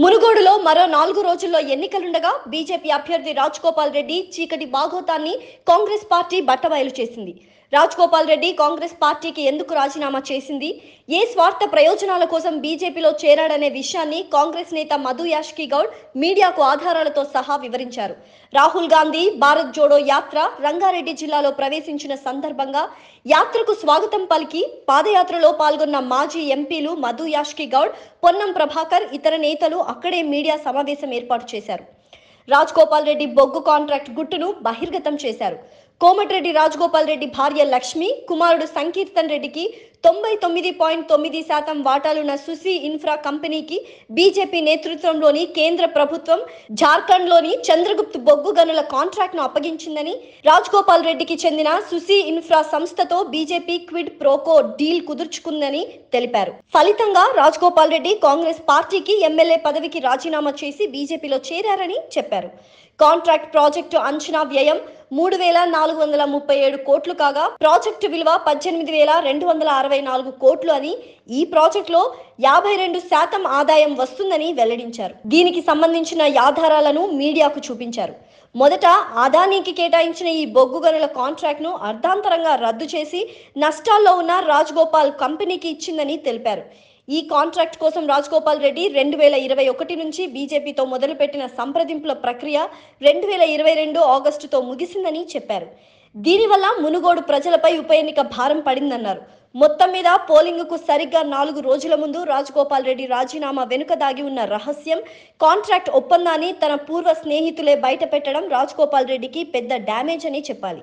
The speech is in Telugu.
మునుగోడులో మరో 4 రోజుల్లో ఎన్నికలుండగా బీజేపీ అభ్యర్థి రాజగోపాల్ రెడ్డి చీకటి బాగోతాన్ని కాంగ్రెస్ పార్టీ బట్టబయలు చేసింది. రాజగోపాల్ రెడ్డి కాంగ్రెస్ పార్టీకి ఎందుకు రాజీనామా చేసింది, ఏ స్వార్థ ప్రయోజనాల కోసం బీజేపీలో చేరాడనే విషయాన్ని కాంగ్రెస్ నేత మధు యాష్కి గౌడ్ మీడియాకు ఆధారాలతో సహా వివరించారు. రాహుల్ గాంధీ భారత్ జోడో యాత్ర రంగారెడ్డి జిల్లాలో ప్రవేశించిన సందర్భంగా యాత్రకు స్వాగతం పలికి పాదయాత్రలో పాల్గొన్న మాజీ ఎంపీలు మధు యాష్కి గౌడ్, పొన్నం ప్రభాకర్ ఇతర నేతలు అక్కడే మీడియా సమావేశం ఏర్పాటు చేశారు. రాజగోపాల్ రెడ్డి బొగ్గు కాంట్రాక్ట్ గుట్టును బహిర్గతం చేశారు. కోమటిరెడ్డి రాజగోపాల్ రెడ్డి భార్య లక్ష్మి, కుమారుడు సంకీర్తన్ రెడ్డికి 99.9% వాటాలున్న సుసి ఇన్ఫ్రా కంపెనీకి బీజేపీ నేతృత్వంలోని కేంద్ర ప్రభుత్వం జార్ఖండ్లోని చంద్రగుప్త్ బొగ్గు గనుల కాంట్రాక్ట్ను అప్పగించిందని, రాజగోపాల్ రెడ్డికి చెందిన సుసి ఇన్ఫ్రా సంస్థతో బీజేపీ క్విడ్ ప్రోకో డీల్ కుదుర్చుకుందని తెలిపారు. ఫలితంగా రాజగోపాల్ రెడ్డి కాంగ్రెస్ పార్టీకి ఎమ్మెల్యే పదవికి రాజీనామా చేసి బీజేపీలో చేరారని చెప్పారు. కాంట్రాక్ట్ ప్రాజెక్టు అంచనా వ్యయం 3,437 కోట్లు కాగా ప్రాజెక్టు విలువ 18,264 కోట్లు అని, ఈ ప్రాజెక్టులో 52% ఆదాయం వస్తుందని వెల్లడించారు. దీనికి సంబంధించిన ఆధారాలను మీడియాకు చూపించారు. మొదట అదానీకి కేటాయించిన ఈ బొగ్గు గనుల కాంట్రాక్ట్ను అర్ధాంతరంగా రద్దు చేసి నష్టాల్లో ఉన్న రాజగోపాల్ కంపెనీకి ఇచ్చిందని తెలిపారు. ఈ కాంట్రాక్ట్ కోసం రాజగోపాల్ రెడ్డి 2021 నుంచి బీజేపీతో మొదలుపెట్టిన సంప్రదింపుల ప్రక్రియ 2022 ఆగస్టుతో ముగిసిందని చెప్పారు. దీనివల్ల మునుగోడు ప్రజలపై ఉప ఎన్నిక భారం పడిందన్నారు. మొత్తం మీద పోలింగ్కు సరిగ్గా 4 రోజుల ముందు రాజగోపాల్ రెడ్డి రాజీనామా వెనుక దాగి ఉన్న రహస్యం, కాంట్రాక్ట్ ఒప్పందాన్ని తన పూర్వ స్నేహితులే బయట పెట్టడం రాజగోపాల్ రెడ్డికి పెద్ద డ్యామేజ్ అని చెప్పాలి.